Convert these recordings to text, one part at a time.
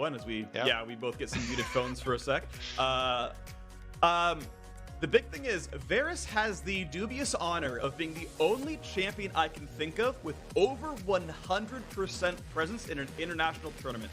one as we we both get some muted phones for a sec. The big thing is Varus has the dubious honor of being the only champion I can think of with over 100% presence in an international tournament.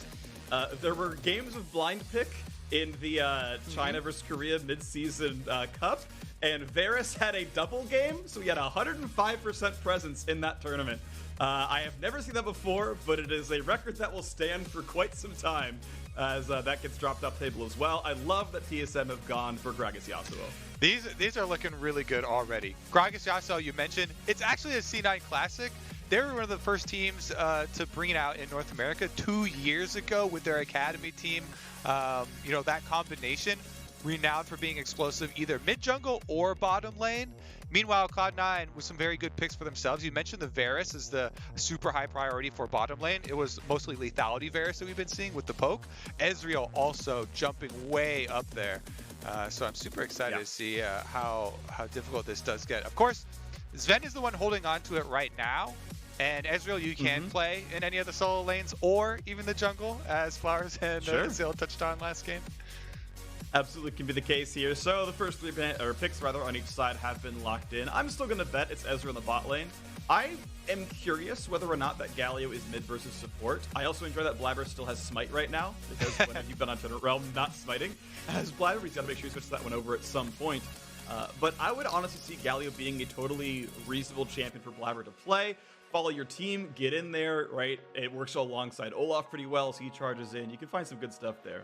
There were games of blind pick in the China versus Korea mid-season cup, and Varus had a double game, so he had 105% presence in that tournament. I have never seen that before, but it is a record that will stand for quite some time as that gets dropped off table as well. I love that TSM have gone for Gragas Yasuo. These are looking really good already. Gragas Yasuo, you mentioned, it's actually a C9 Classic. They were one of the first teams to bring it out in North America 2 years ago with their academy team. You know, that combination, renowned for being explosive either mid-jungle or bottom lane. Meanwhile, Cloud9 with some very good picks for themselves. You mentioned the Varus as the super high priority for bottom lane. It was mostly lethality Varus that we've been seeing with the poke. Ezreal also jumping way up there. So I'm super excited to see how difficult this does get. Of course, Zven is the one holding on to it right now. And Ezreal, you can play in any of the solo lanes or even the jungle, as Flowers and Zil touched on last game. Absolutely can be the case here. So the first three picks rather on each side have been locked in. I'm still going to bet it's Ezreal in the bot lane. I am curious whether or not that Galio is mid versus support. I also enjoy that Blaber still has smite right now, because when have you been on Tournament Realm not smiting? As Blaber, he's got to make sure he switches that one over at some point. But I would honestly see Galio being a totally reasonable champion for Blaber to play. Follow your team, get in there, right? It works alongside Olaf pretty well, so he charges in. You can find some good stuff there.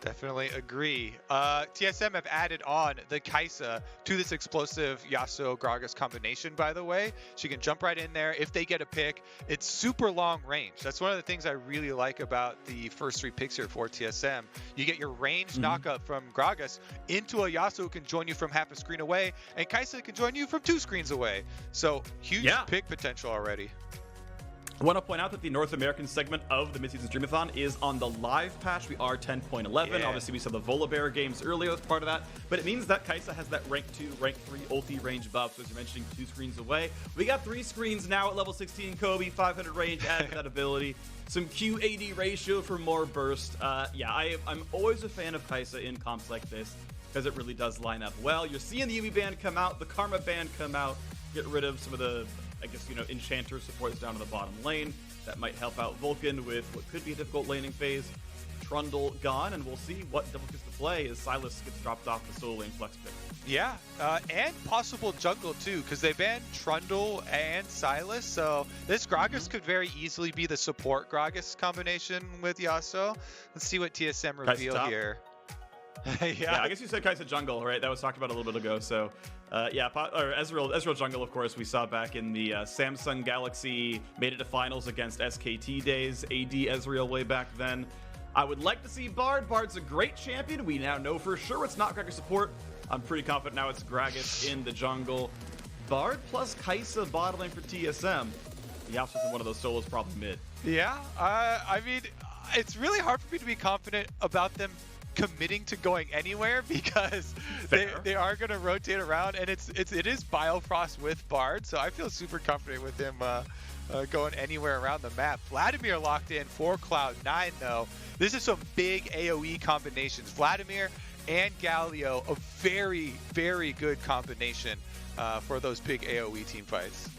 Definitely agree. TSM have added on the Kaisa to this explosive Yasuo Gragas combination, by the way. She can jump right in there if they get a pick. It's super long range. That's one of the things I really like about the first three picks here for TSM. You get your range knockup from Gragas into a Yasuo who can join you from half a screen away, and Kaisa can join you from 2 screens away. So huge pick potential already. I want to point out that the North American segment of the midseason Streamathon is on the live patch. We are 10.11. Obviously, we saw the Volibear games earlier as part of that, but it means that Kaisa has that rank 2, rank 3 ulti range buff. So as you're mentioning, 2 screens away. We got 3 screens now at level 16. Kobe, 500 range, added that ability. Some Q-AD ratio for more burst. I'm always a fan of Kaisa in comps like this because it really does line up well. You're seeing the Yumi band come out, the Karma band come out, get rid of some of the, I guess, you know, Enchanter supports down to the bottom lane. That might help out Vulcan with what could be a difficult laning phase. Trundle gone, and we'll see what double gets to play as Silas gets dropped off the solo lane flex pick. Yeah, and possible jungle too, because they banned Trundle and Silas, so this Gragas could very easily be the support Gragas combination with Yasuo. Let's see what TSM reveal here. I guess you said Kaisa jungle, right? That was talked about a little bit ago. So, or Ezreal jungle, of course, we saw back in the Samsung Galaxy made it to finals against SKT days. AD Ezreal way back then. I would like to see Bard. Bard's a great champion. We now know for sure it's not Gragas support. I'm pretty confident now it's Gragas in the jungle. Bard plus Kaisa bot lane for TSM. The options in one of those solos probably mid. Yeah, I mean, it's really hard for me to be confident about them committing to going anywhere because they are going to rotate around, and it is Biofrost with Bard, so I feel super confident with him going anywhere around the map. Vladimir locked in for Cloud9 though. This is some big AoE combinations. Vladimir and Galio, a very, very good combination for those big AoE team fights.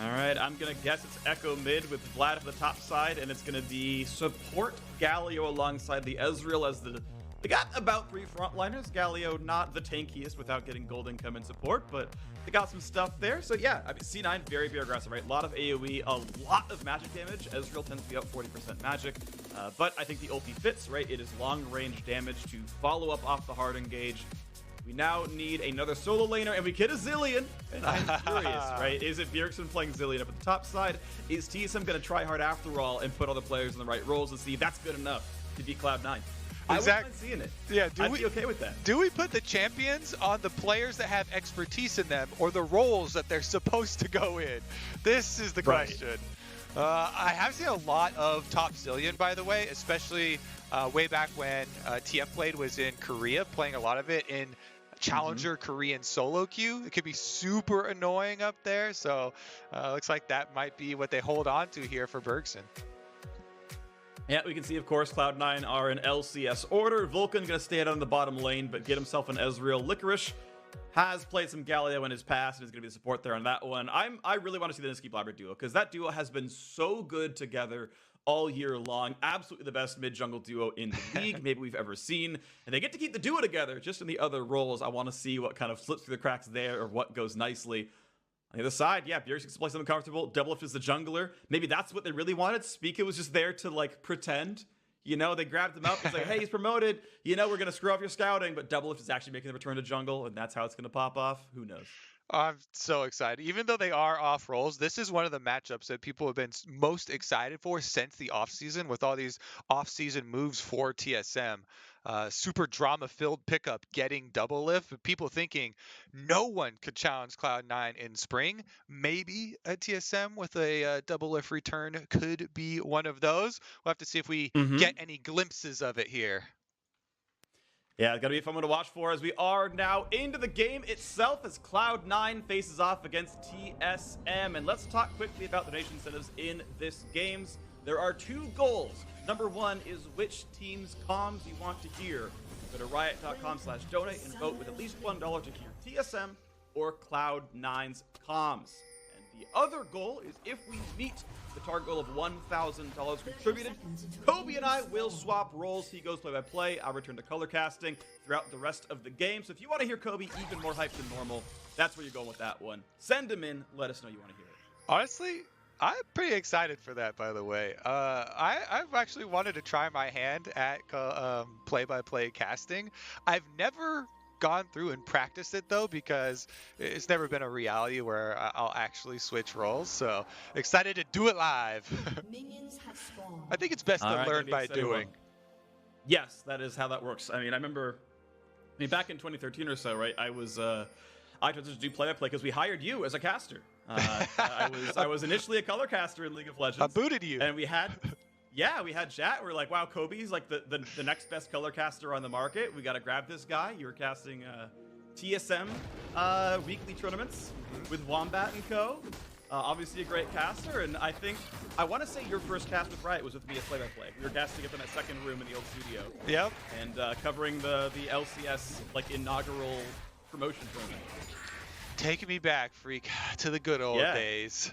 All right, I'm going to guess it's Ekko mid with Vlad for the top side, and it's going to be support Galio alongside the Ezreal as they got about 3 frontliners. Galio not the tankiest without getting gold income and support, but they got some stuff there. So yeah, I mean, C9, very, very aggressive, right? A lot of AoE, a lot of magic damage. Ezreal tends to be up 40% magic, but I think the ulti fits, right? It is long range damage to follow up off the hard engage. We now need another solo laner, and we get a Zilean. And I'm curious, right? Is it Bjergsen playing Zilean up at the top side? Is TSM going to try hard after all and put all the players in the right roles and see if that's good enough to beat Cloud9? I wouldn't mind seeing it. Yeah, I'd be okay with that. Do we put the champions on the players that have expertise in them or the roles that they're supposed to go in? This is the question. I have seen a lot of top Zilean, by the way, especially way back when TFBlade was in Korea, playing a lot of it in Challenger Korean solo queue. It could be super annoying up there, so looks like that might be what they hold on to here for Bjergsen. Yeah, we can see, of course, Cloud9 are in LCS order. Vulcan going to stay out on the bottom lane, but get himself an Ezreal. Licorice has played some Galio in his past and is going to be the support there on that one. I really want to see the Nisqly Blaber duo, because that duo has been so good together all year long. Absolutely the best mid-jungle duo in the league maybe we've ever seen. And they get to keep the duo together just in the other roles. I want to see what kind of slips through the cracks there or what goes nicely. On the other side, yeah, Bjergsen gets to play something comfortable. DoubleLift is the jungler. Maybe that's what they really wanted. Spica was just there to, like, pretend. You know, they grabbed him up. It's like, hey, he's promoted. You know, we're going to screw off your scouting. But DoubleLift is actually making the return to jungle, and that's how it's going to pop off. Who knows? I'm so excited. Even though they are off roles, this is one of the matchups that people have been most excited for since the offseason, with all these offseason moves for TSM. Super drama-filled pickup getting DoubleLift, but people thinking no one could challenge Cloud9 in spring. Maybe a TSM with a DoubleLift return could be one of those. We'll have to see if we get any glimpses of it here. Yeah, it's going to be a fun one to watch for, as we are now into the game itself as Cloud9 faces off against TSM. And let's talk quickly about the donation incentives in this games. There are 2 goals. Number 1 is which team's comms you want to hear. Go to riot.com/donate and vote with at least $1 to hear TSM or Cloud9's comms. And the other goal is if we meet the target goal of $1,000 contributed, Kobe and I will swap roles. He goes play-by-play. I'll return to color casting throughout the rest of the game. So if you want to hear Kobe even more hyped than normal, that's where you're going with that one. Send him in. Let us know you want to hear it. Honestly, I'm pretty excited for that, by the way. I've actually wanted to try my hand at play-by-play casting. I've never gone through and practiced it, though, because it's never been a reality where I'll actually switch roles. So excited to do it live. I think it's best to learn by doing. Yes, that is how that works. I mean, I remember back in 2013 or so, right? I tried to do play-by-play because we hired you as a caster. I was initially a color caster in League of Legends. I booted you. And we had chat. We're like, wow, Kobe's like the next best color caster on the market. We got to grab this guy. You were casting TSM weekly tournaments with Wombat and Co. Obviously a great caster, and I want to say your first cast with Riot was with me as play-by-play. We were casting up in that second room in the old studio. Yep. And covering the LCS like inaugural promotion tournament. Taking me back, Phreak, to the good old days.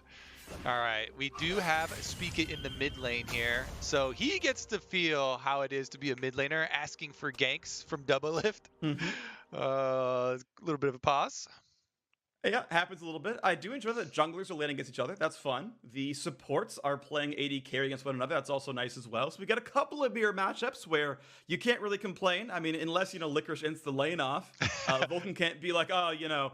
All right, we do have Spica in the mid lane here. So he gets to feel how it is to be a mid laner, asking for ganks from DoubleLift. A little bit of a pause. Yeah, happens a little bit. I do enjoy that junglers are laning against each other. That's fun. The supports are playing AD carry against one another. That's also nice as well. So we got a couple of mirror matchups where you can't really complain. I mean, unless, Licorice ends the lane off. Vulcan can't be like, oh,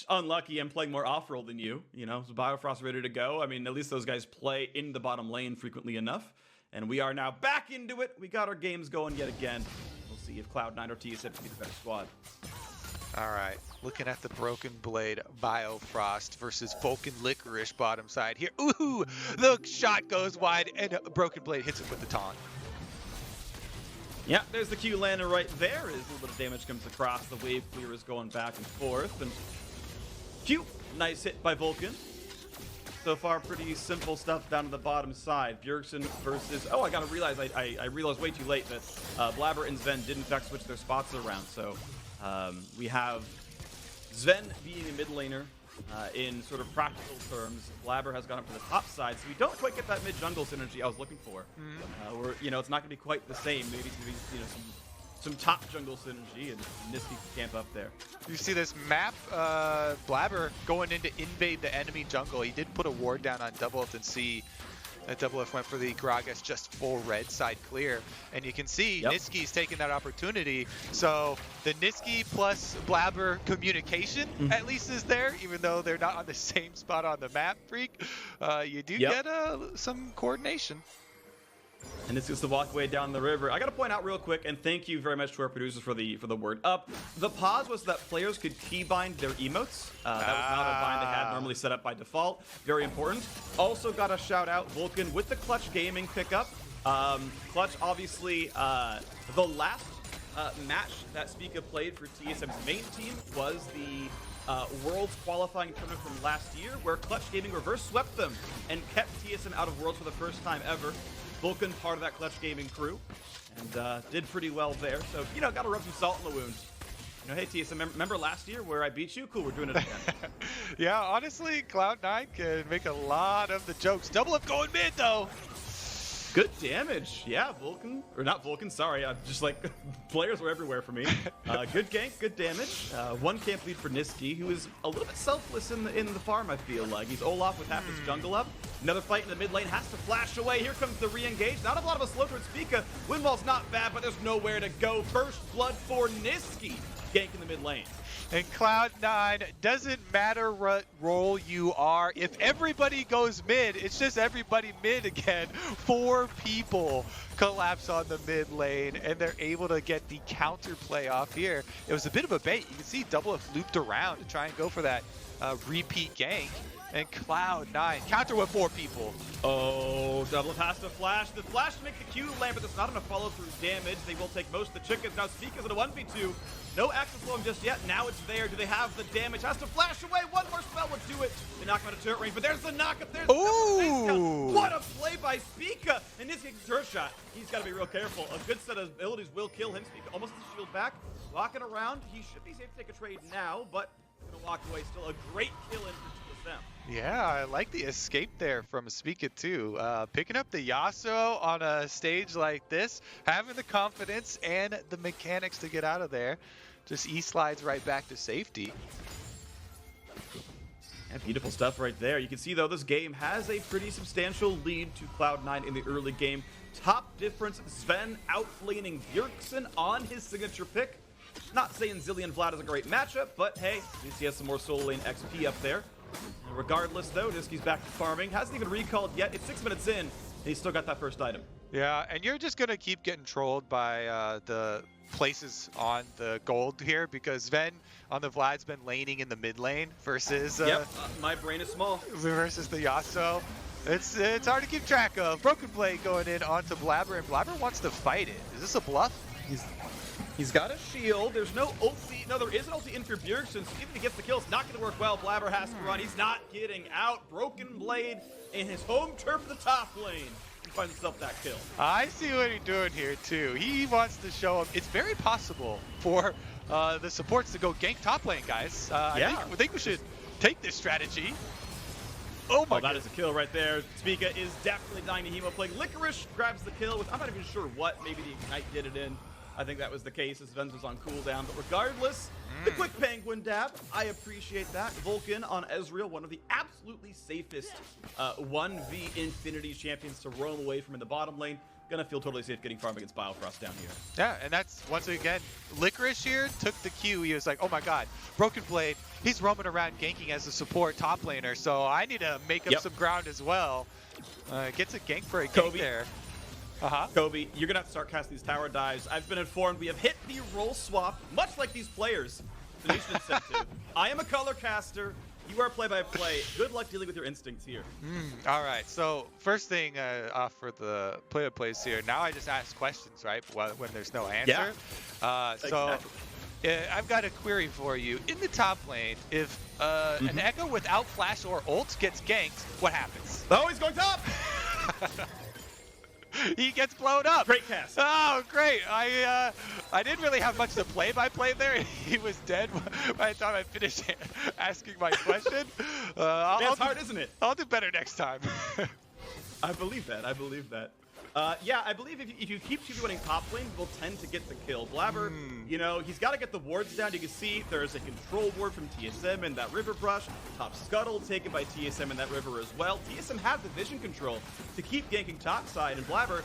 unlucky, I'm playing more off-roll than you. So Biofrost ready to go. I mean, at least those guys play in the bottom lane frequently enough. And we are now back into it. We got our games going yet again. We'll see if Cloud9 or TSM can be the better squad. All right, looking at the BrokenBlade Biofrost versus Vulcan Licorice bottom side here. Ooh, the shot goes wide, and BrokenBlade hits it with the taunt. Yeah, there's the Q lander right there. As a little bit of damage comes across. The wave clear is going back and forth. And Q, nice hit by Vulcan. So far, pretty simple stuff down to the bottom side. Bjergsen versus... Oh, I gotta realize, I realized way too late that Blaber and Zven did in fact switch their spots around. So we have Zven being a mid laner in sort of practical terms. Blaber has gone up to the top side, so we don't quite get that mid-jungle synergy I was looking for. It's not gonna be quite the same. Maybe it's gonna be, some top jungle synergy, and Nisqly can camp up there. You see this map, Blaber going in to invade the enemy jungle. He did put a ward down on DoubleLift and see that DoubleLift went for the Gragas just full red side clear. And you can see Nisqly's taking that opportunity. So the Nisqly plus Blaber communication at least is there, even though they're not on the same spot on the map, Phreak. You do get some coordination. And this is the walkway down the river. I got to point out real quick, and thank you very much to our producers for the word up. The pause was that players could keybind their emotes. That was not a bind they had normally set up by default. Very important. Also got a shout out Vulcan with the Clutch Gaming pickup. Clutch, obviously, the last match that Spica played for TSM's main team was the Worlds qualifying tournament from last year, where Clutch Gaming reverse swept them and kept TSM out of Worlds for the first time ever. Vulcan, part of that Clutch Gaming crew, and did pretty well there. So, you know, got to rub some salt in the wound. You know, hey, TSM, remember last year where I beat you? Cool, we're doing it again. Yeah, honestly, Cloud9 can make a lot of the jokes. DoubleLift going mid, though. Good damage. Yeah, Vulcan. Or not Vulcan, sorry. I'm just like, players were everywhere for me. Good gank, good damage. One camp lead for Nisqly, who is a little bit selfless in the farm, I feel like. He's Olaf with half his jungle up. Another fight in the mid lane, has to flash away. Here comes the re-engage. Not a lot of a slow towards Spica. Windwall's not bad, but there's nowhere to go. First blood for Nisqly. Gank in the mid lane. And Cloud9, doesn't matter what role you are. If everybody goes mid, it's just everybody mid again. 4 people collapse on the mid lane, and they're able to get the counter play off here. It was a bit of a bait. You can see DoubleLift looped around to try and go for that repeat gank. And Cloud9 counter with 4 people. Oh, DoubleLift has to flash. The flash to make the Q land, but there's not enough follow-through damage. They will take most of the chickens. Now Spica's in a 1v2. No access for him just yet. Now it's there. Do they have the damage? Has to flash away. One more spell would do it. They knock him out of turret range, but there's the knock-up. There's the what a play by Spica. And this gets turret shot. He's got to be real careful. A good set of abilities will kill him. Spica almost the shield back. Walking around. He should be safe to take a trade now, but gonna walk away. Still a great kill in for TSM. Yeah, I like the escape there from Spica too. Picking up the Yasuo on a stage like this, having the confidence and the mechanics to get out of there. Just E-slides right back to safety. Yeah, beautiful stuff right there. You can see, though, this game has a pretty substantial lead to Cloud9 in the early game. Top difference, Zven outlaning Bjergsen on his signature pick. Not saying Zilean Vlad is a great matchup, but hey, at least he has some more solo lane XP up there. And regardless, though, Nisqly's back to farming. Hasn't even recalled yet. It's 6 minutes in, and he's still got that first item. Yeah, and you're just going to keep getting trolled by the places on the gold here, because Zven on the Vlad's been laning in the mid lane versus my brain is small. Versus the Yasuo. It's hard to keep track of. BrokenBlade going in onto Blaber, and Blaber wants to fight it. Is this a bluff? He's got a shield. There's no ulti. No, there is an ulti in for Bjergsen, so even if he gets the kill, it's not going to work well. Blaber has to run. He's not getting out. BrokenBlade in his home turf of the top lane. He finds himself that kill. I see what he's doing here, too. He wants to show him. It's very possible for the supports to go gank top lane, guys. I think we should take this strategy. Oh my God. That is a kill right there. Spica is definitely dying to Hemo Plague. Licorice grabs the kill with, I'm not even sure what. Maybe the Ignite did it in. I think that was the case as Zven was on cooldown. But regardless, the quick penguin dab, I appreciate that. Vulcan on Ezreal, one of the absolutely safest 1v Infinity champions to roam away from in the bottom lane. Gonna feel totally safe getting farm against Biofrost down here. Yeah, and that's, once again, Licorice here took the cue. He was like, oh my God, BrokenBlade, he's roaming around ganking as a support top laner, so I need to make up some ground as well. Gets a gank for a gank there. Kobe, you're gonna have to start casting these tower dives. I've been informed we have hit the role swap, much like these players. Donation incentive. I am a color caster. You are play-by-play. Good luck dealing with your instincts here. All right. So first thing for the play-by-plays here. Now I just ask questions, right? When there's no answer. Yeah. So I've got a query for you. In the top lane, if an Ekko without flash or ult gets ganked, what happens? Oh, he's going top. He gets blown up. Great cast. Oh, great. I didn't really have much to play-by-play there. He was dead by the time I finished asking my question. That's hard, isn't it? I'll do better next time. I believe that. I believe that. Yeah, I believe if you keep 2v1ing top lane, we'll tend to get the kill. Blaber, you know, he's got to get the wards down. You can see there's a control ward from TSM in that river brush. Top scuttle taken by TSM in that river as well. TSM has the vision control to keep ganking top side, and Blaber,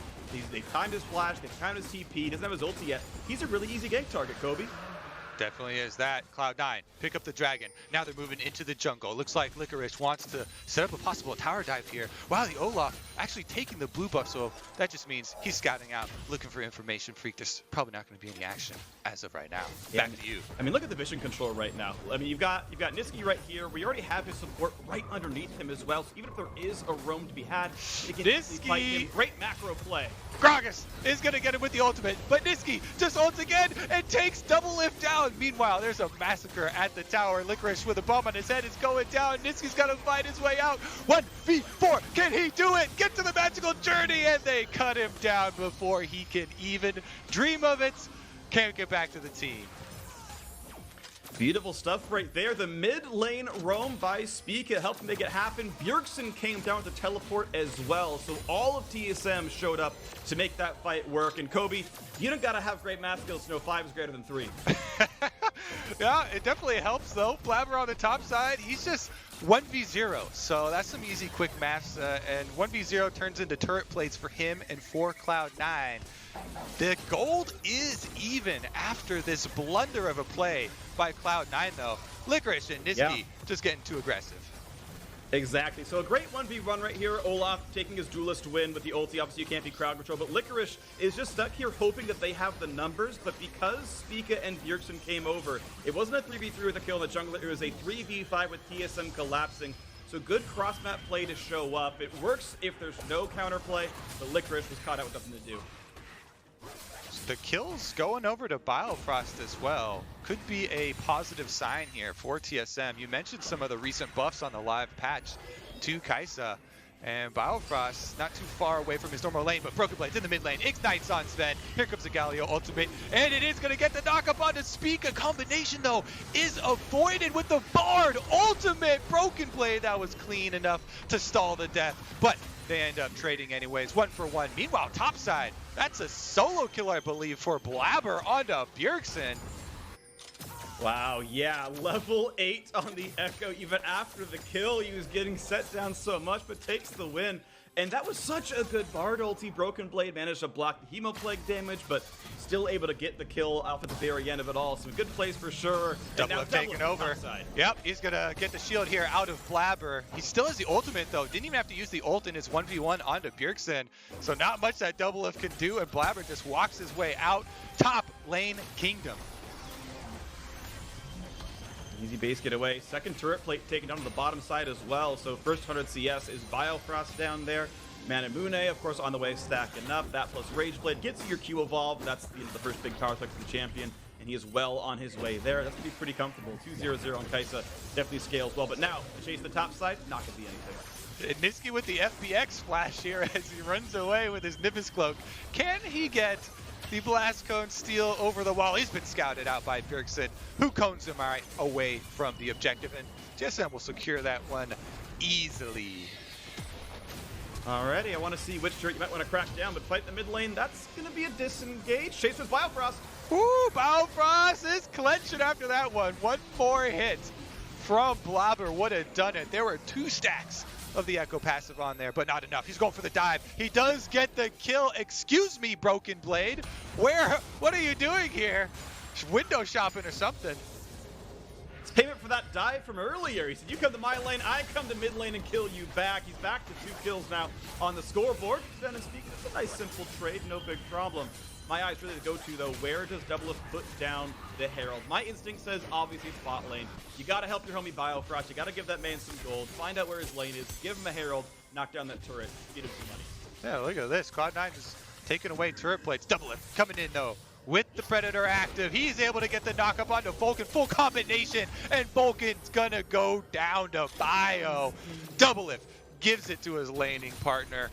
they timed his flash, they timed his TP, he doesn't have his ulti yet. He's a really easy gank target, Kobe. Definitely is that. Cloud9, pick up the dragon. Now they're moving into the jungle. Looks like Licorice wants to set up a possible tower dive here. Wow, the Olaf actually taking the blue buff, so that just means he's scouting out, looking for information. Phreak, there's probably not going to be any action as of right now. Back to you. I mean, look at the vision control right now. I mean, you've got Nisqly right here. We already have his support right underneath him as well. So even if there is a roam to be had, you can fight him. Great macro play. Gragas is going to get him with the ultimate, but Nisqly just ults again and takes DoubleLift down. long. Meanwhile, there's a massacre at the tower. Licorice with a bomb on his head is going down. Nisqly's got to fight his way out. 1v4. Can he do it? Get to the magical journey, and they cut him down before he can even dream of it. Can't get back to the team. Beautiful stuff right there. The mid lane roam by Spica helped make it happen. Bjergsen came down to teleport as well. So all of TSM showed up to make that fight work. And Kobe, you don't gotta have great math skills to know 5 is greater than 3. Yeah, it definitely helps though. Blaber on the top side, he's just 1v0. So that's some easy, quick maths. And 1v0 turns into turret plates for him and for Cloud9. The gold is even after this blunder of a play by Cloud9 though. Licorice and Nisqly just getting too aggressive. Exactly. So a great 1v1 right here. Olaf taking his duelist win with the ulti. Obviously, you can't be crowd control, but Licorice is just stuck here hoping that they have the numbers. But because Spica and Bjergsen came over, it wasn't a 3v3 with a kill in the jungle. It was a 3v5 with TSM collapsing. So good cross-map play to show up. It works if there's no counterplay, but Licorice was caught out with nothing to do. The kills going over to Biofrost as well could be a positive sign here for TSM. You mentioned some of the recent buffs on the live patch to Kaisa, and Biofrost not too far away from his normal lane, but BrokenBlade's in the mid lane, ignites on Zven. Here comes the Galio ultimate, and it is going to get the knock up onto Spica. Combination though is avoided with the Bard ultimate. BrokenBlade, that was clean enough to stall the death, but they end up trading anyways, 1 for 1. Meanwhile, topside, that's a solo kill, I believe, for Blaber onto Bjergsen. Wow, yeah, level 8 on the Ekko. Even after the kill, he was getting set down so much, but takes the win. And that was such a good Bard ulti. BrokenBlade managed to block the Hemoplague damage, but still able to get the kill off at the very end of it all. Some good plays for sure. DoubleLift taking over. Yep, he's going to get the shield here out of Blaber. He still has the ultimate, though. Didn't even have to use the ult in his 1v1 onto Bjergsen. So not much that DoubleLift can do, and Blaber just walks his way out. Top lane kingdom. Easy base getaway. Second turret plate taken down to the bottom side as well. So first 100 CS is Biofrost down there. Manamune, of course, on the way, stacking up. That plus Rageblade gets you your Q evolve. That's the first big power click for the champion, and he is well on his way there. That's going to be pretty comfortable. 2-0-0 on Kaisa definitely scales well. But now, to chase the top side, not going to be anything. Nisqly with the FBX flash here as he runs away with his Nimbus Cloak. Can he get the Blast Cone steal over the wall? He's been scouted out by Bjergsen, who cones him right away from the objective, and TSM will secure that one easily. Alrighty, I want to see which turret you might want to crack down, but fight the mid lane, that's going to be a disengage. Chase with Biofrost. Ooh, Biofrost is clenching after that one. 1 more hit from Blaber would have done it. There were 2 stacks of the Ekko passive on there, but not enough. He's going for the dive. He does get the kill. Excuse me, BrokenBlade. What are you doing here? Window shopping or something. It's payment for that dive from earlier. He said, you come to my lane, I come to mid lane and kill you back. He's back to 2 kills now on the scoreboard. Then and speaking, it's a nice simple trade, no big problem. My eyes really to go to though, where does DoubleLift put down the Herald? My instinct says obviously it's bot lane. You gotta help your homie Biofrost, you gotta give that man some gold, find out where his lane is, give him a Herald, knock down that turret, get him some money. Yeah, look at this. Cloud9 is taking away turret plates. DoubleLift coming in though with the Predator active. He's able to get the knock up onto Vulcan, full combination, and Vulcan's gonna go down to Bio. DoubleLift gives it to his laning partner.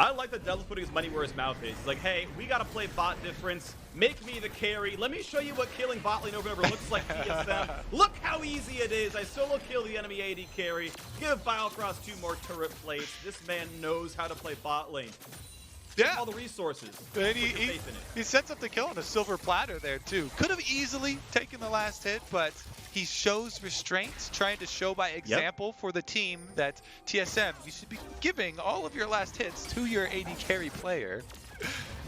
I like that DoubleLift putting his money where his mouth is. He's like, hey, we gotta play bot difference. Make me the carry. Let me show you what killing bot lane over and over looks like TSM. Look how easy it is. I solo kill the enemy AD carry. Give Biofrost 2 more turret plates. This man knows how to play bot lane. Yeah. All the resources. And he sets up the kill on a silver platter there too. Could have easily taken the last hit, but he shows restraint, trying to show by example for the team that TSM, you should be giving all of your last hits to your AD carry player.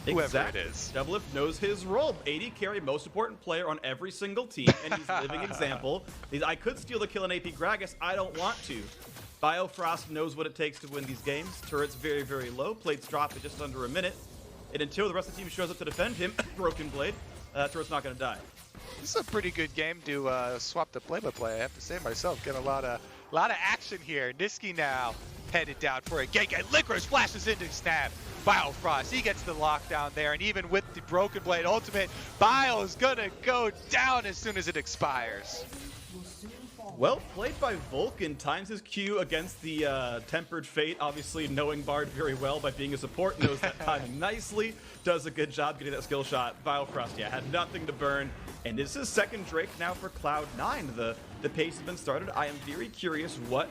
Whoever it is. DoubleLift knows his role. AD carry, most important player on every single team, and he's a living example. I could steal the kill in AP Gragas. I don't want to. Biofrost knows what it takes to win these games. Turret's very, very low. Plates drop at just under a minute. And until the rest of the team shows up to defend him, BrokenBlade, turret's not going to die. This is a pretty good game to swap the play-by-play. I have to say myself, get a lot of action here. Nisqly now headed down for a gank, and Licorice flashes into snap. Biofrost, he gets the lockdown there, and even with the BrokenBlade ultimate, Bio's gonna go down as soon as it expires. Well played by Vulcan, times his Q against the Tempered Fate, obviously knowing Bard very well by being a support, knows that timing nicely, does a good job getting that skill shot. Biofrost, yeah, had nothing to burn, and this is second Drake now for Cloud9. The pace has been started. I am very curious what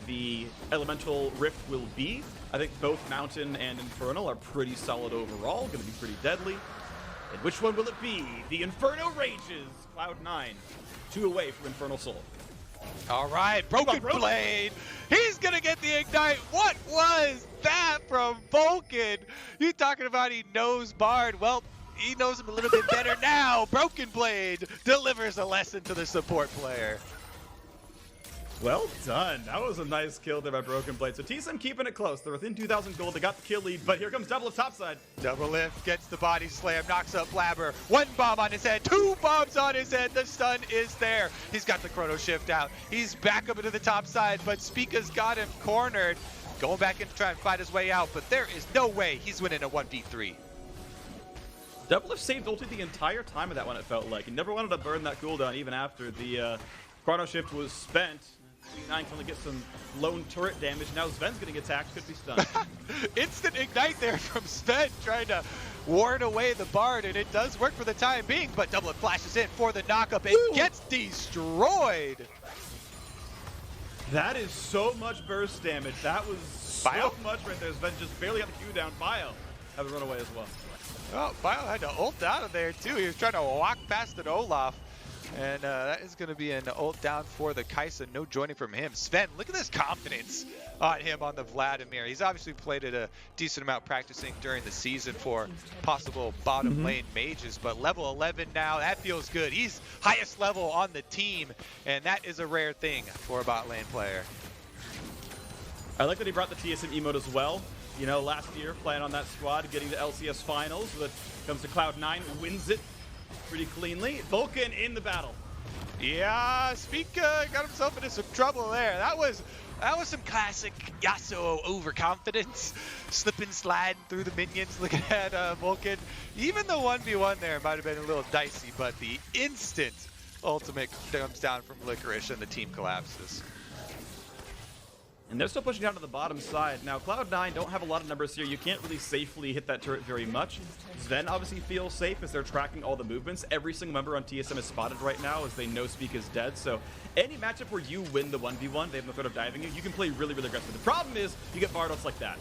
the Elemental Rift will be. I think both Mountain and Infernal are pretty solid overall, going to be pretty deadly. And which one will it be? The Inferno rages, Cloud9, 2 away from Infernal Soul. All right, BrokenBlade. He's gonna get the ignite. What was that from Vulcan? You talking about he knows Bard? Well, he knows him a little bit better now. BrokenBlade delivers a lesson to the support player. Well done. That was a nice kill there by BrokenBlade. So TSM keeping it close. They're within 2,000 gold. They got the kill lead, but here comes DoubleLift topside. DoubleLift gets the body slam, knocks up Blaber. 1 bomb on his head, 2 bombs on his head. The stun is there. He's got the chrono shift out. He's back up into the top side, but Spica's got him cornered. Going back in to try and fight his way out, but there is no way he's winning a 1v3. DoubleLift saved ulti the entire time of that one, it felt like. He never wanted to burn that cooldown even after the chrono shift was spent. C9 can only get some lone turret damage. Now Zven's getting attacked, could be stunned. Instant ignite there from Zven, trying to ward away the Bard, and it does work for the time being, but DoubleLift flashes in for the knockup and gets destroyed. That is so much burst damage. That was so much right there. Zven just barely got the Q down. Bio had to run away as well. Oh, Bio had to ult out of there too. He was trying to walk past an Olaf. And that is going to be an ult down for the Kaisa. No joining from him. Zven, look at this confidence on him on the Vladimir. He's obviously played it a decent amount practicing during the season for possible bottom lane mages. But level 11 now, that feels good. He's highest level on the team. And that is a rare thing for a bot lane player. I like that he brought the TSM emote as well. You know, last year, playing on that squad, getting to LCS finals. That comes to Cloud9, wins it pretty cleanly. Vulcan in the battle. Yeah, Spica got himself into some trouble there. That was some classic Yasuo overconfidence. Slipping, sliding through the minions, looking at Vulcan. Even the 1v1 there might have been a little dicey, but the instant ultimate comes down from Licorice and the team collapses. And they're still pushing down to the bottom side. Now, Cloud9 don't have a lot of numbers here. You can't really safely hit that turret very much. Zven obviously feels safe as they're tracking all the movements. Every single member on TSM is spotted right now as they know Spica's dead. So any matchup where you win the 1v1, they have no threat of diving you, you can play really, really aggressive. The problem is you get Bardos like that.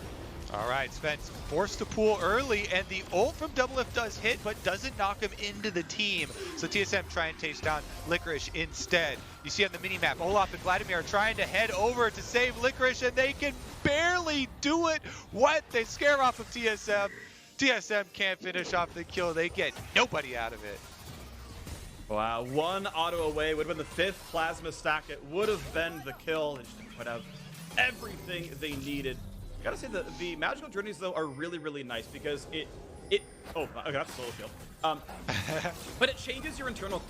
All right, Zven's forced to pull early, and the ult from DoubleLift does hit, but doesn't knock him into the team. So TSM try and chase down Licorice instead. You see on the minimap, Olaf and Vladimir are trying to head over to save Licorice, and they can barely do it. What? They scare off of TSM. TSM can't finish off the kill. They get nobody out of it. Wow, 1 auto away would have been the 5th plasma stack. It would have been the kill. They just didn't quite have everything they needed. Gotta say the magical journeys though are really, really nice because oh, okay, that's a solo kill. But it changes your internal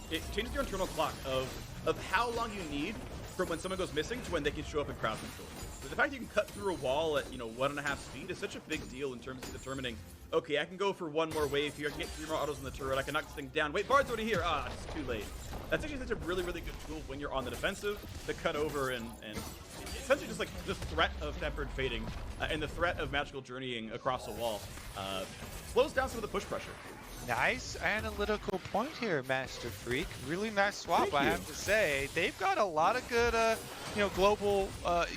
clock of how long you need from when someone goes missing to when they can show up in crowd control. So the fact you can cut through a wall at 1.5 speed is such a big deal in terms of determining, okay, I can go for 1 more wave here, I can get 3 more autos in the turret, I can knock this thing down. Wait, Bard's already here. Ah, it's too late. That's actually such a really, really good tool when you're on the defensive to cut over and essentially just like the threat of tempered fading and the threat of magical journeying across a wall slows down some of the push pressure. Nice analytical point here, Master Phreak. Really nice swap, I have to say. They've got a lot of good, global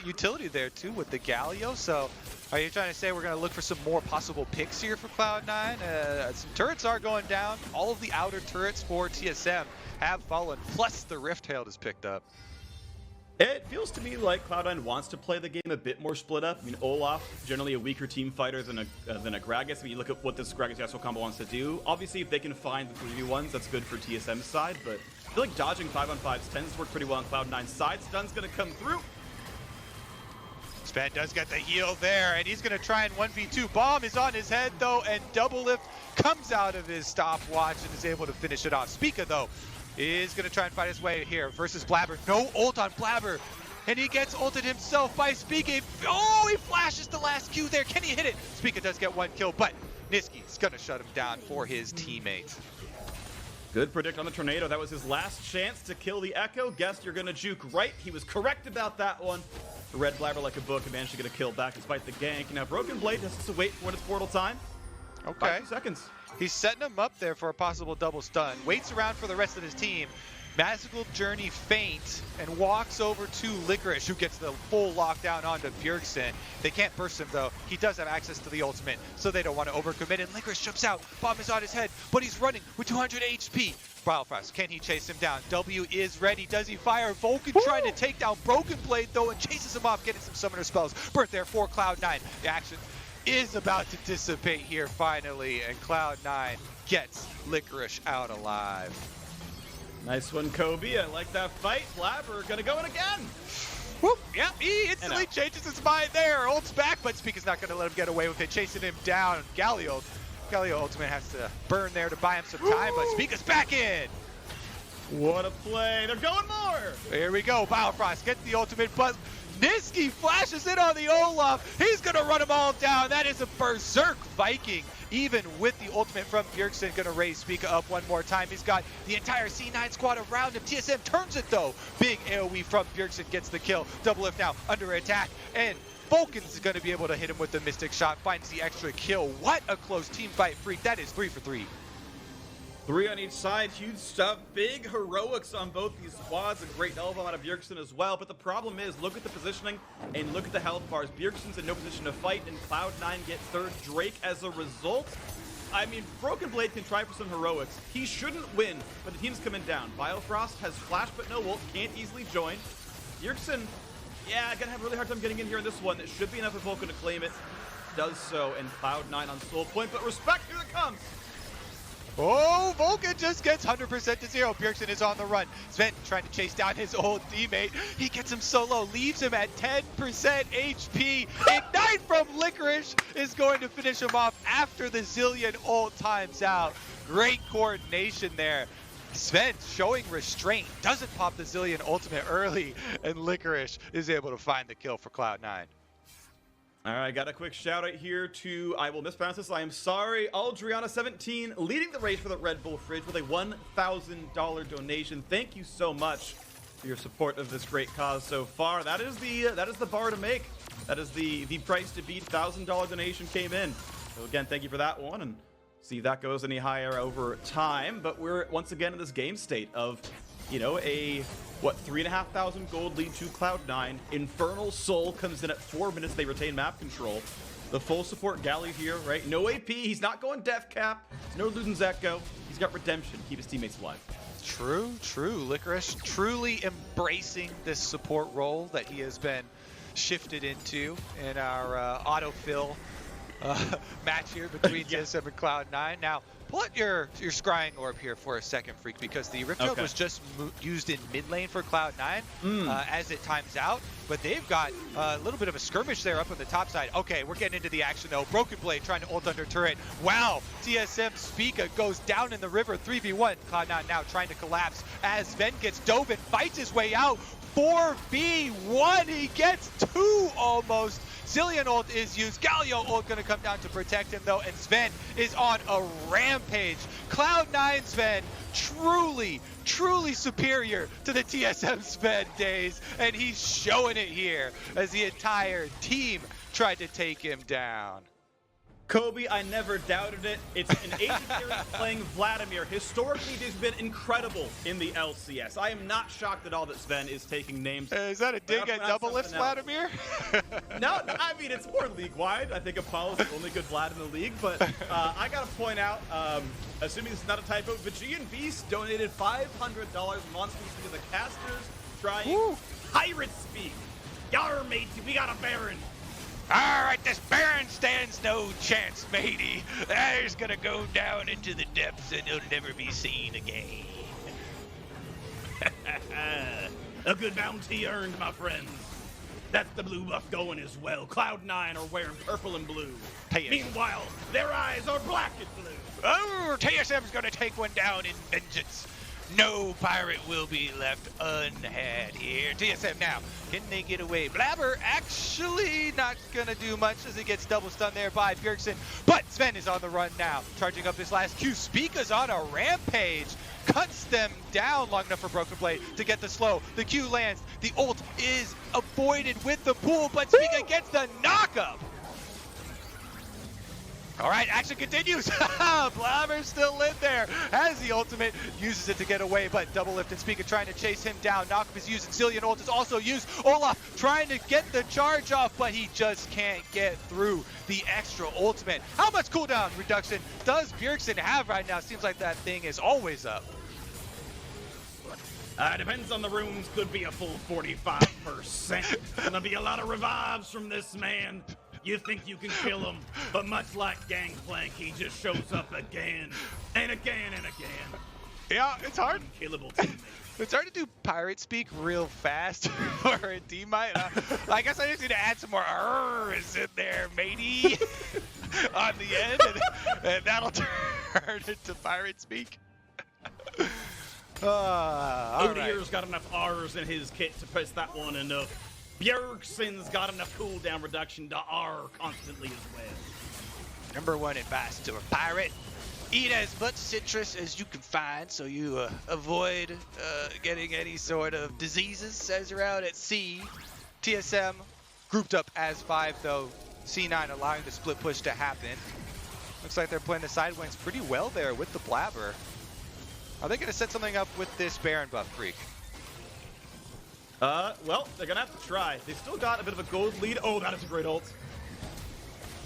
utility there too with the Galio. So, are you trying to say we're going to look for some more possible picks here for Cloud9? Some turrets are going down. All of the outer turrets for TSM have fallen. Plus, the Rift Hailed is picked up. It feels to me like Cloud9 wants to play the game a bit more split up. I mean, Olaf, generally a weaker team fighter than a Gragas. I mean, you look at what this Gragas Yasuo combo wants to do. Obviously, if they can find the 3v1s, that's good for TSM's side, but I feel like dodging 5-on-5s tends to work pretty well on Cloud9's side. Stun's gonna come through. Zven does get the heal there, and he's gonna try and 1v2. Bomb is on his head though, and DoubleLift comes out of his stopwatch and is able to finish it off. Spica though is going to try and fight his way here versus Blaber. No ult on Blaber. and he gets ulted himself by Spica. Oh, he flashes the last Q there. Can he hit it? Spica does get 1 kill, but Nisqly's gonna shut him down for his teammates. Good predict on the Tornado. That was his last chance to kill the Ekko. Guessed you're gonna juke right. He was correct about that one. The red Blaber like a book and managed to get a kill back despite the gank. Now BrokenBlade has to wait for when it's portal time. Okay. 5 seconds. He's setting him up there for a possible double stun. Waits around for the rest of his team. Magical Journey feint and walks over to Licorice, who gets the full lockdown onto Bjergsen. They can't burst him though. He does have access to the ultimate, so they don't want to overcommit. And Licorice jumps out. Bomb is on his head, but he's running with 200 HP. Biofrost, can he chase him down? W is ready. Does he fire? Vulcan trying to take down BrokenBlade though and chases him off, getting some summoner spells. Burnt there for Cloud9. The action is about to dissipate here finally, and Cloud9 gets Licorice out alive. Nice one, Kobe. I like that fight. Blaber gonna go in again. Whoop, yep, he instantly changes his mind there. Ult's back, but Spica's not gonna let him get away with it, chasing him down. Galio ultimate has to burn there to buy him some time, but Spica's back in. What a play. They're going more. Here we go. Biofrost gets the ultimate, but Nisqly flashes in on the Olaf. He's going to run them all down. That is a berserk Viking. Even with the ultimate from Bjergsen, going to raise Spica up one more time. He's got the entire C9 squad around him. TSM turns it though. Big AoE from Bjergsen gets the kill. DoubleLift now under attack. And Vulcan's going to be able to hit him with the Mystic Shot. Finds the extra kill. What a close team fight, Phreak. That is 3 for 3. 3 on each side, huge stuff, big heroics on both these squads, a great elbow out of Bjergsen as well, but the problem is, look at the positioning and look at the health bars. Bjergsen's in no position to fight, and Cloud9 gets third Drake as a result. I mean, BrokenBlade can try for some heroics. He shouldn't win, but the team's coming down. Biofrost has flash but no ult, can't easily join. Bjergsen, yeah, gonna have a really hard time getting in here in this one. It should be enough for Vulcan to claim it. Does so, and Cloud9 on soul point, but respect, here it comes. Oh, Vulcan just gets 100% to 0. Bjergsen is on the run. Zven trying to chase down his old teammate. He gets him solo, leaves him at 10% HP. Ignite from Licorice is going to finish him off after the Zilean ult times out. Great coordination there. Zven showing restraint, doesn't pop the Zilean ultimate early, and Licorice is able to find the kill for Cloud9. All right, got a quick shout out here to, I will mispronounce this, I am sorry, Aldriana17, leading the race for the Red Bull Fridge with a $1,000 donation. Thank you so much for your support of this great cause so far. That is the bar to make. That is the price to beat. $1,000 donation came in. So again, thank you for that one, and see if that goes any higher over time. But we're once again in this game state of, you know, a 3,500 gold lead to Cloud9. Infernal Soul comes in at 4 minutes. They retain map control. The full support Galio here, right? No AP. He's not going death cap. There's no losing Echo. He's got redemption. Keep his teammates alive. True. Licorice truly embracing this support role that he has been shifted into in our autofill match here between TSM and Cloud9. Now, pull out your scrying orb here for a second, Phreak, because the Rift Hub was just used in mid lane for Cloud9 as it times out, but they've got a little bit of a skirmish there up on the top side. Okay, we're getting into the action though. BrokenBlade trying to ult under turret. Wow, TSM Spica goes down in the river, 3v1. Cloud9 now trying to collapse as Zven gets dove and fights his way out. 4v1, he gets 2 almost. Zilean ult is used. Galio ult gonna come down to protect him though, and Zven is on a rampage. Cloud9 Zven truly superior to the TSM Zven days, and he's showing it here as the entire team tried to take him down. Kobe, I never doubted it. It's an Asian character playing Vladimir. Historically, he's been incredible in the LCS. I am not shocked at all that Zven is taking names. Is that a dig at DoubleLift, Vladimir? No, I mean, it's more league-wide. I think Apollo's the only good Vlad in the league, but I gotta point out, assuming this is not a typo, Vajian Beast donated $500 monthly to the casters, trying pirate speak. Yar, mate, we got a Baron. All right, this Baron stands no chance, matey. There's gonna go down into the depths and he'll never be seen again. A good bounty earned, my friends. That's the blue buff going as well. Cloud9 are wearing purple and blue. Meanwhile, their eyes are black and blue. Oh, TSM's gonna take one down in vengeance. No pirate will be left unhad here. TSM now, can they get away? Blaber actually not gonna do much as he gets double stunned there by Bjergsen, but Zven is on the run now, charging up his last Q. Spica's on a rampage, cuts them down long enough for BrokenBlade to get the slow. The Q lands, the ult is avoided with the pool, but Spica gets the knockup. All right, action continues. Blaber still lit there. Has the ultimate, uses it to get away, but DoubleLift and Spica trying to chase him down. Knockup is used, and Zilean ult is also used. Olaf trying to get the charge off, but he just can't get through the extra ultimate. How much cooldown reduction does Bjergsen have right now? Seems like that thing is always up. Depends on the rooms, could be a full 45%. Gonna be a lot of revives from this man. You think you can kill him, but much like Gangplank, he just shows up again and again and again. Yeah, it's hard. Unkillable teammate. It's hard to do pirate speak real fast for a teammate. I guess I just need to add some more "r's" in there, matey, on the end, and that'll turn into pirate speak. Odier's got enough R's in his kit to press that one enough. Bjergsen's got enough cooldown reduction to R constantly as well. Number one advice to a pirate: eat as much citrus as you can find so you avoid getting any sort of diseases as you're out at sea. TSM grouped up as 5 though. C9 allowing the split push to happen. Looks like they're playing the side wings pretty well there with the Blaber. Are they going to set something up with this Baron buff, Phreak? Well, they're gonna have to try. They've still got a bit of a gold lead. Oh, that is a great ult.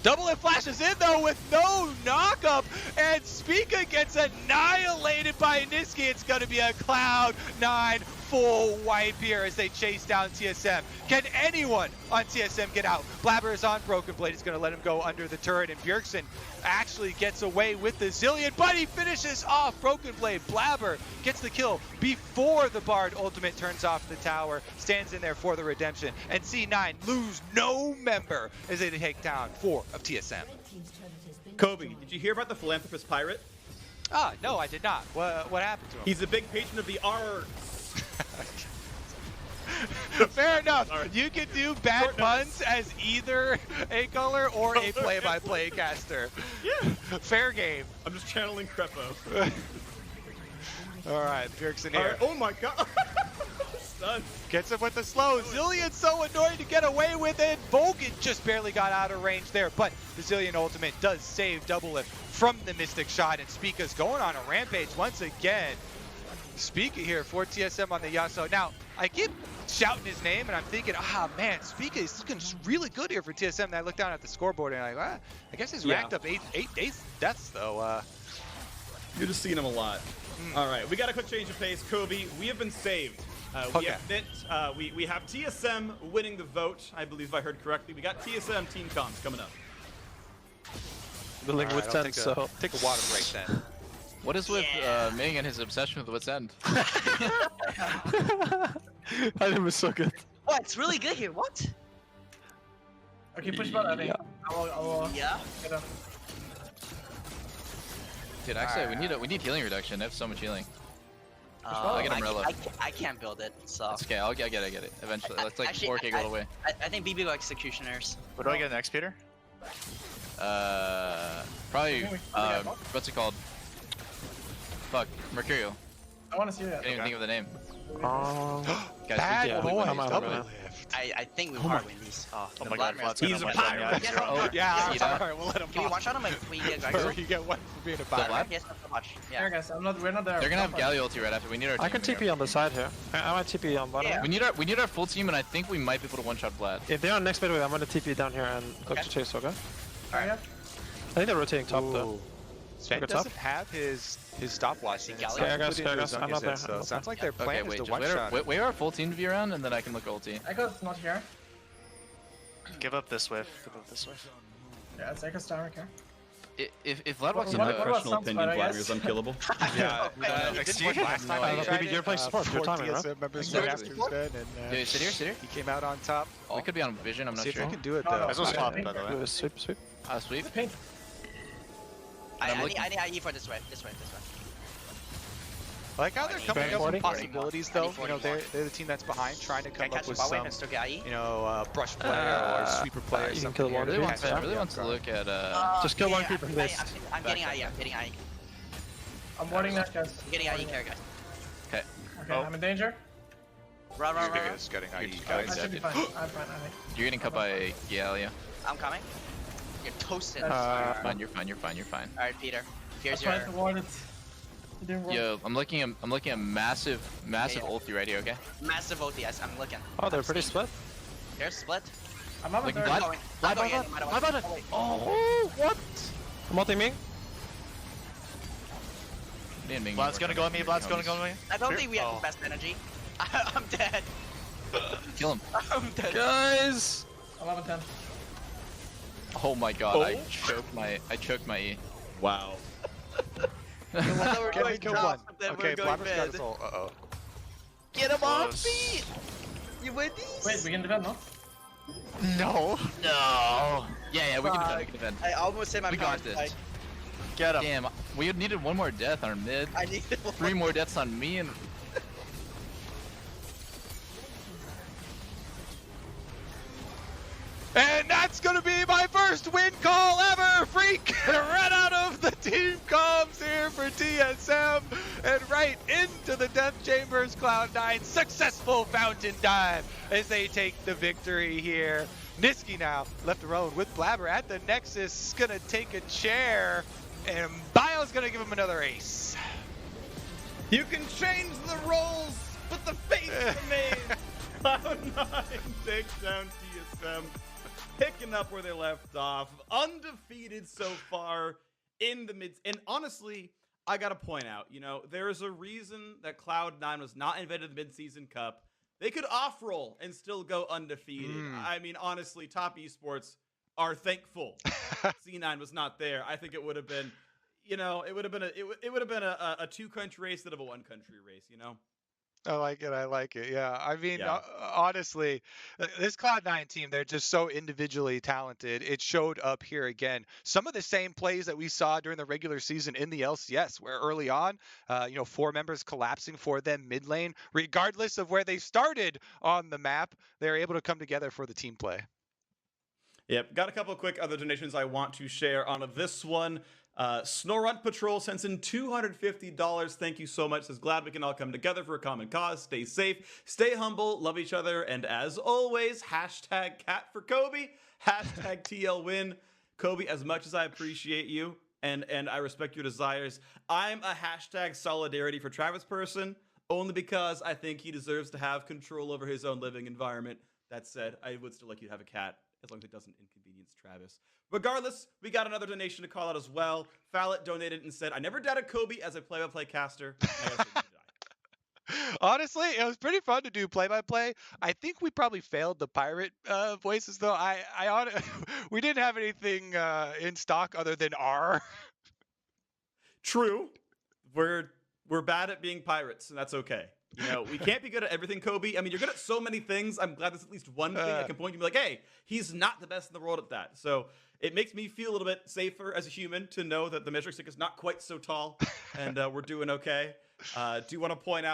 DoubleLift flashes in though with no knockup, and Spica gets annihilated by Nisqly. It's gonna be a Cloud9 full wipe here as they chase down TSM. Can anyone on TSM get out? Blaber is on BrokenBlade. He's gonna let him go under the turret, and Bjergsen actually gets away with the Zilean, but he finishes off BrokenBlade. Blaber gets the kill before the Bard ultimate turns off the tower, stands in there for the redemption, and C9 lose no member as they take down 4 of TSM. Kobe, did you hear about the philanthropist pirate? No, I did not. What happened to him? He's a big patron of the arts. Fair enough. You can do bad puns as either a color or a play-by-play caster. Yeah. Fair game. I'm just channeling Crepo. All right, Bjergsen here. Right. Oh my god. Stunned. Gets him with the slow. Zilean's so annoying to get away with it. Vulcan just barely got out of range there, but the Zilean ultimate does save DoubleLift from the Mystic Shot, and Spica's going on a rampage once again. Spica here for TSM on the Yasuo. Now, I keep shouting his name, and I'm thinking, man, Spica is looking really good here for TSM. And I look down at the scoreboard, and I'm like, I guess he's racked up eight deaths, though. You're just seeing him a lot. All right, we got a quick change of pace. Kobe, we have been saved. We have TSM winning the vote, I believe if I heard correctly. We got TSM Team Comms coming up. The link All with right, 10, so... Take a water break then. What is with Ming and his obsession with Wit's End? Item was so good. Oh, it's really good here. What? Okay, push button, I think. Yeah. Get up. Dude, actually, we need healing reduction. I have so much healing. I get umbrella. I can't build it, so. It's okay. I get it. Eventually, let's like Actually, 4K gold away. I think BB go executioners. What do I get next, Peter? Probably. What's it called? Fuck, Mercurial. I want to see that. Can't even think of the name. Guys, Bad yeah, boys, I'm out of DoubleLift. I think we hard win these. Oh my god, Vlad's He's a pirate. Yeah, Yeah. alright, we'll let him Can you watch out on my when you get Gragas? You get one for being a Vlad? pirate. Yes, not so much. Here, Yeah. guys, we're not there. They're gonna have Galio ulti right after. We need our team. I can TP on the side here. I might TP on bottom. Yeah. We need our full team, and I think we might be able to one-shot Vlad. If they're on next mid wave, I'm gonna TP down here and look to chase, okay? Alright. I think they're rotating top though. Sven Look at doesn't top. have his stopwatch. Gragas, I'm not there. So it sounds like their Okay, plan wait, is to just one-shot. wait our full team to be around, and then I can look ulti. Echo's not here. Give up this wave. Give up this wave. Yeah, it's Echo's down here. If Vlad walks In in my What about personal Sunspot, opinion, I guess? Vladimir's unkillable. Yeah, excuse me. Last time I tried Maybe you're playing support. You're timing, right? members Exactly. after Sven, and Dude, sit here. he came out on top. We could be on vision. I'm not See if sure. they can do it No, though. no, There's no spot, I think by the they're way. Sweep. Sweep. Paint. I'm I looking- need for this way. I like how they're coming up with possibilities, though. You know, 40 they're the team that's behind, trying to come Can I up catch with the bot wave some, and still get IE? you know, brush player or sweeper player. you can something kill here one. to Really catch wants, them really off wants to guard. look at Just kill one yeah, creeper I'm list. getting IE, I'm getting IE. I'm warding that, guys. I'm getting IE care, guys. Okay. Okay, Oh. I'm in danger. Run. Is getting IE, You're guys. I should be fine. I'm fine, I think. You're getting cut by Galio. I'm coming. You're toasted. That's- You're fine. Alright, Peter. I Here's tried your... to ward it. It didn't work. Yo, I'm looking at massive ulti right here, okay? Massive OTS, I'm looking. Oh, they're I'm pretty seeing. split. They're split. I'm on my Like third. Vlad- I'm going in, no matter what. Vlad. Oh, what? I'm ulting me. Vlad's gonna go on me. Vlad's gonna go on me. I don't think we have Oh. the best energy. I'm dead. Kill him. I'm dead. Guys. 11-10. Oh my god, I choked my E. Wow. Get me kill one. Okay, Blaber's got his ult. Uh-oh. Get him off Close. me! You win these? Wait, we can defend, no? No. No. Yeah, we can defend. I almost hit my We power got this. spike. Get him. Damn, we needed one more death on our mid. I need 3 more deaths on me and And that's gonna be my first win call ever! Phreak right out of the team comms here for TSM and right into the Death Chambers Cloud9. Successful fountain dive as they take the victory here. Nisqly now left alone with Blaber at the Nexus, gonna take a chair, and Bio's gonna give him another ace. You can change the roles, but the face remains. Cloud9 takes down TSM, picking up where they left off. Undefeated so far in the mid. And honestly, I gotta point out, you know, there is a reason that Cloud9 was not invited to the mid-season cup. They could off-roll and still go undefeated. I mean, honestly, top esports are thankful C9 was not there. I think it would have been, you know, it would have been a 2-country race instead of a 1-country race, you know. I like it. Yeah, I mean, Yeah. honestly, this Cloud9 team, they're just so individually talented. It showed up here again. Some of the same plays that we saw during the regular season in the LCS, where early on, 4 members collapsing for them mid lane, regardless of where they started on the map, they're able to come together for the team play. Yep, got a couple of quick other donations I want to share on this one. Snorunt Patrol sends in $250. Thank you so much. Says, glad we can all come together for a common cause. Stay safe, stay humble, love each other, and as always, hashtag cat for Kobe, hashtag TL win. Kobe, as much as I appreciate you and I respect your desires, I'm a hashtag solidarity for Travis person, only because I think he deserves to have control over his own living environment. That said, I would still like you to have a cat, as long as it doesn't inconvenience Travis. Regardless, we got another donation to call out as well. Fallet donated and said, I never doubted Kobe as a play-by-play caster. I also didn't die. Honestly, it was pretty fun to do play-by-play. I think we probably failed the pirate voices, though. We didn't have anything in stock other than R. True. We're bad at being pirates, and that's okay. You know, we can't be good at everything, Kobe. I mean, you're good at so many things. I'm glad there's at least one thing I can point to and be like, hey, he's not the best in the world at that. So it makes me feel a little bit safer as a human to know that the measuring stick is not quite so tall, and we're doing okay. Do want to point out